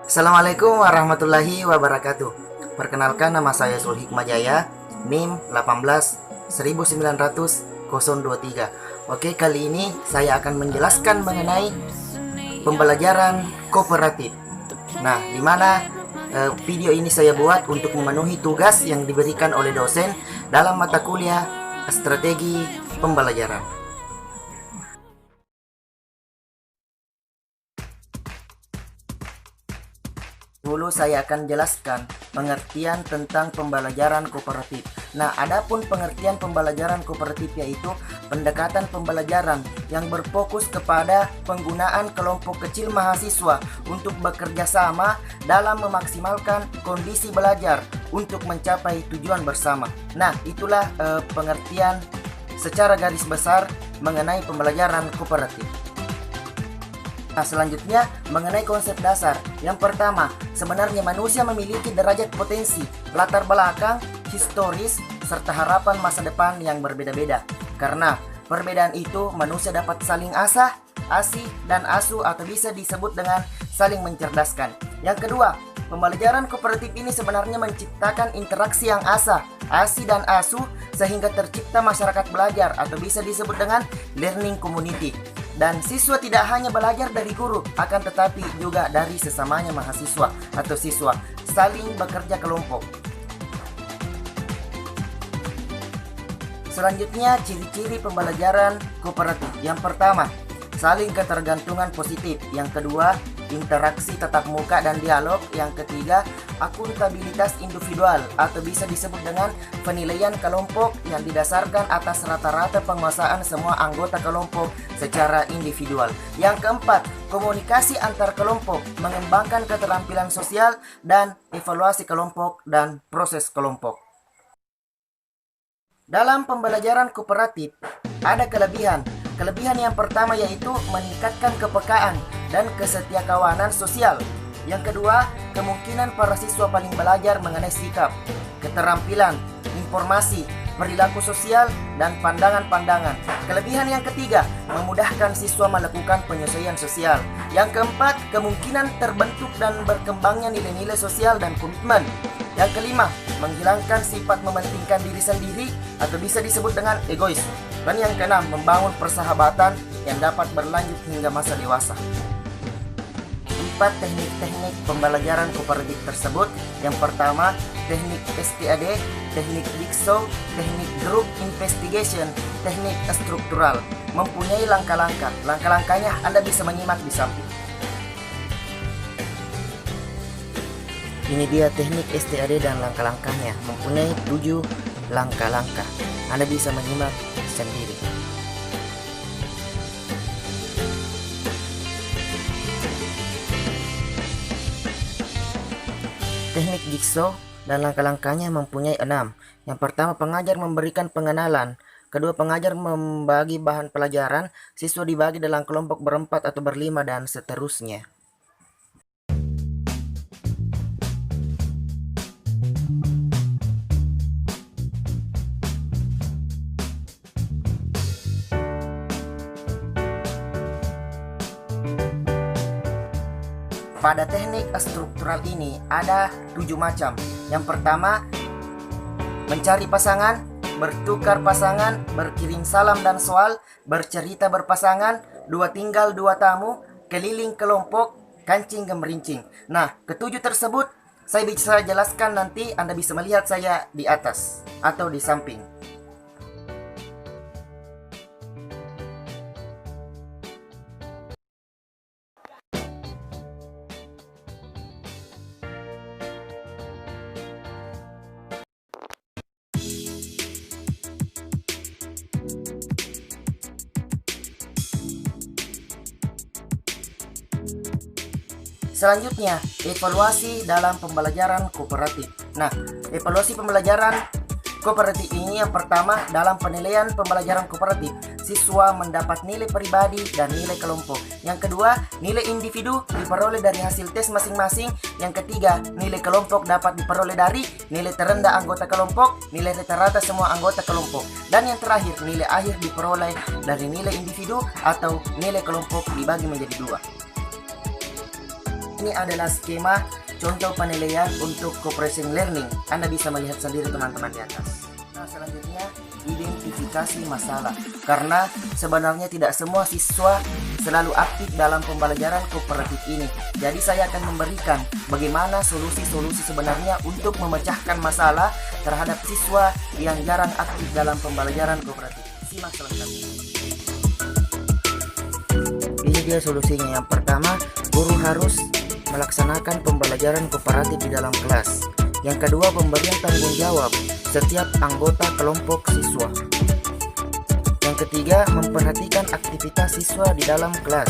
Assalamualaikum warahmatullahi wabarakatuh. Perkenalkan, nama saya Zulhikmajaya, NIM 18 1909023. Oke, kali ini saya akan menjelaskan mengenai pembelajaran kooperatif. Nah, di mana video ini saya buat untuk memenuhi tugas yang diberikan oleh dosen dalam mata kuliah strategi pembelajaran. Dulu saya akan jelaskan pengertian tentang pembelajaran kooperatif. Nah, adapun pengertian pembelajaran kooperatif yaitu pendekatan pembelajaran yang berfokus kepada penggunaan kelompok kecil mahasiswa untuk bekerja sama dalam memaksimalkan kondisi belajar untuk mencapai tujuan bersama. Nah, itulah pengertian secara garis besar mengenai pembelajaran kooperatif. Nah, selanjutnya mengenai konsep dasar. Yang pertama, sebenarnya manusia memiliki derajat potensi, latar belakang, historis, serta harapan masa depan yang berbeda-beda. Karena perbedaan itu, manusia dapat saling asah, asih, dan asuh atau bisa disebut dengan saling mencerdaskan. Yang kedua, pembelajaran kooperatif ini sebenarnya menciptakan interaksi yang asah, asih, dan asuh sehingga tercipta masyarakat belajar atau bisa disebut dengan learning community. Dan siswa tidak hanya belajar dari guru, akan tetapi juga dari sesamanya mahasiswa atau siswa, saling bekerja kelompok. Selanjutnya, ciri-ciri pembelajaran kooperatif. Yang pertama, saling ketergantungan positif. Yang kedua, interaksi tatap muka dan dialog. Yang ketiga, akuntabilitas individual atau bisa disebut dengan penilaian kelompok yang didasarkan atas rata-rata penguasaan semua anggota kelompok secara individual. Yang keempat, komunikasi antar kelompok, mengembangkan keterampilan sosial dan evaluasi kelompok dan proses kelompok. Dalam pembelajaran kooperatif ada kelebihan. Kelebihan yang pertama yaitu meningkatkan kepekaan dan kesetiakawanan sosial. Yang kedua, kemungkinan para siswa paling belajar mengenai sikap, keterampilan, informasi, perilaku sosial, dan pandangan-pandangan. Kelebihan yang ketiga, memudahkan siswa melakukan penyesuaian sosial. Yang keempat, kemungkinan terbentuk dan berkembangnya nilai-nilai sosial dan komitmen. Yang kelima, menghilangkan sifat mementingkan diri sendiri atau bisa disebut dengan egois. Dan yang keenam, membangun persahabatan yang dapat berlanjut hingga masa dewasa. 4 teknik-teknik pembelajaran kooperatif tersebut. Yang pertama, teknik STAD, teknik Jigsaw, teknik Group Investigation, teknik struktural. Mempunyai langkah-langkah. Langkah-langkahnya Anda bisa menyimak di samping. Ini dia teknik STAD dan langkah-langkahnya. Mempunyai 7 langkah-langkah. Anda bisa menyimak sendiri. Teknik Jigsaw dan langkah-langkahnya mempunyai 6. Yang pertama, pengajar memberikan pengenalan. Kedua, pengajar membagi bahan pelajaran. Siswa dibagi dalam kelompok berempat atau berlima dan seterusnya. Pada teknik struktural ini ada 7 macam. Yang pertama, mencari pasangan, bertukar pasangan, berkirim salam dan soal, bercerita berpasangan, 2 tinggal 2 tamu, keliling kelompok, kancing gemerincing. Nah, ketujuh tersebut saya bisa jelaskan nanti. Anda bisa melihat saya di atas atau di samping. Selanjutnya, evaluasi dalam pembelajaran kooperatif. Nah, evaluasi pembelajaran kooperatif ini yang pertama, dalam penilaian pembelajaran kooperatif, siswa mendapat nilai pribadi dan nilai kelompok. Yang kedua, nilai individu diperoleh dari hasil tes masing-masing. Yang ketiga, nilai kelompok dapat diperoleh dari nilai terendah anggota kelompok, nilai rata-rata semua anggota kelompok. Dan yang terakhir, nilai akhir diperoleh dari nilai individu atau nilai kelompok dibagi menjadi 2. Ini adalah skema contoh penilaian untuk cooperation learning. Anda bisa melihat sendiri teman-teman di atas. Nah, selanjutnya identifikasi masalah. Karena sebenarnya tidak semua siswa selalu aktif dalam pembelajaran kooperatif ini. Jadi saya akan memberikan bagaimana solusi-solusi sebenarnya untuk memecahkan masalah terhadap siswa yang jarang aktif dalam pembelajaran kooperatif. Simak selengkapnya. Ini dia solusinya. Yang pertama, guru harus melaksanakan pembelajaran kooperatif di dalam kelas. Yang kedua, pemberian tanggung jawab setiap anggota kelompok siswa. Yang ketiga, memperhatikan aktivitas siswa di dalam kelas.